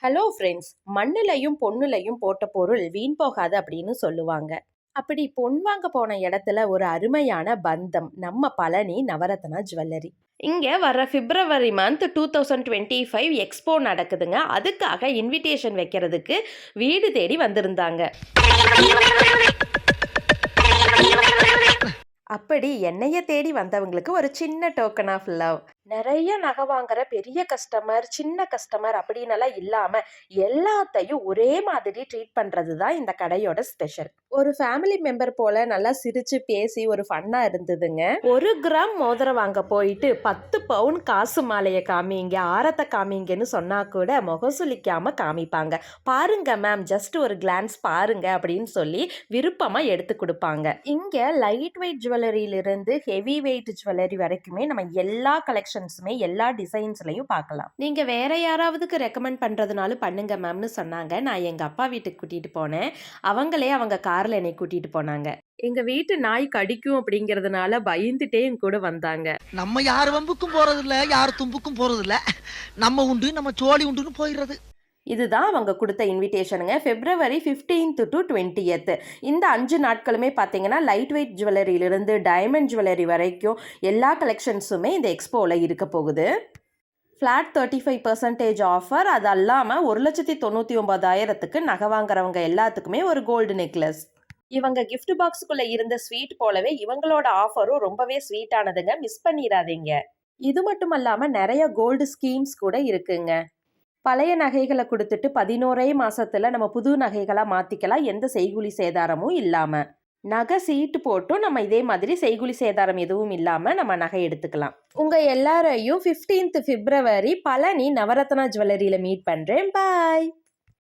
Hello friends, மண்ணுலையும் பொண்ணுலையும் போட்ட பொருள் வீண் போகாது அப்படின்னு சொல்லுவாங்க. அப்படி பொன் வாங்க போன இடத்துல ஒரு அருமையான பந்தம் நம்ம பழனி நவரத்னா ஜுவல்லரி. இங்க வர பிப்ரவரி மந்த் 2025 எக்ஸ்போ நடக்குதுங்க. அதுக்காக இன்விடேஷன் வைக்கிறதுக்கு வீடு தேடி வந்திருந்தாங்க. அப்படி என்னைய தேடி வந்தவங்களுக்கு ஒரு சின்ன டோக்கன் ஆஃப் லவ். நிறைய நகை வாங்குற பெரிய கஸ்டமர், சின்ன கஸ்டமர் அப்படின்னெல்லாம் இல்லாம எல்லாத்தையும் ஒரே மாதிரி ட்ரீட் பண்றது தான் இந்த கடையோட ஸ்பெஷல். ஒரு ஃபேமிலி மெம்பர் போல நல்லா சிரிச்சு பேசி ஒரு ஃபன்னா இருந்ததுங்க. 1 கிராம் மோதிரம் வாங்க போயிட்டு 10 பவுன் காசு மாலையை காமிங்க, ஆரத்தை காமிங்கன்னு சொன்னா கூட முகசுலிக்காம காமிப்பாங்க. பாருங்க மேம், ஜஸ்ட் ஒரு கிளான்ஸ் பாருங்க அப்படின்னு சொல்லி விருப்பமா எடுத்து கொடுப்பாங்க. இங்க லைட் வெயிட் ஜுவல்லரியிலிருந்து ஹெவி வெயிட் ஜுவல்லரி வரைக்குமே நம்ம எல்லா கலெக்ஷன்ஸுமே எல்லா டிசைன்ஸ்லையும் பார்க்கலாம். நீங்க வேற யாராவதுக்கு ரெக்கமெண்ட் பண்றதுனாலும் பண்ணுங்க மேம்னு சொன்னாங்க. நான் எங்க அப்பா வீட்டுக்கு கூட்டிட்டு போனேன். அவங்களே அவங்க கார்ல என்னை கூட்டிட்டு போனாங்க. எங்க வீட்டு நாய் கடிக்கும் அப்படிங்கறதுனால பயந்துட்டே என் கூட வந்தாங்க. நம்ம யார் வம்புக்கும் போறது இல்ல, யார் தும்புக்கும் போறது இல்ல. நம்ம உண்டு நம்ம சோழி உண்டுன்னு போயிடுறது. இதுதான் அவங்க கொடுத்த இன்விடேஷனுங்க. பிப்ரவரி 15th to 20th இந்த 5 நாட்களுமே பார்த்தீங்கன்னா லைட் வெயிட் ஜுவல்லரியிலிருந்து டைமண்ட் ஜுவல்லரி வரைக்கும் எல்லா கலெக்ஷன்ஸுமே இந்த எக்ஸ்போவில் இருக்க போகுது. Flat 35% offer. அது அல்லாமல் 1,99,000க்கு நகை வாங்குறவங்க எல்லாத்துக்குமே ஒரு கோல்டு நெக்லஸ். இவங்க கிஃப்ட் பாக்ஸுக்குள்ளே இருந்த ஸ்வீட் போலவே இவங்களோட ஆஃபரும் ரொம்பவே ஸ்வீட்டானதுங்க. மிஸ் பண்ணிடாதீங்க. இது மட்டும் இல்லாமல் நிறைய கோல்டு ஸ்கீம்ஸ் கூட இருக்குங்க. பழைய நகைகளை கொடுத்துட்டு 11 மாசத்துல நம்ம புது நகைகளா மாத்திக்கலாம், எந்த செய்கூலி சேதாரமும் இல்லாம. நகை சீட்டு போட்டும் நம்ம இதே மாதிரி செய்கூலி சேதாரம் எதுவும் இல்லாம நம்ம நகை எடுத்துக்கலாம். உங்க எல்லாரையும் 15th பிப்ரவரி பழனி நவரத்னா ஜுவல்லரியில மீட் பண்றேன். பாய்.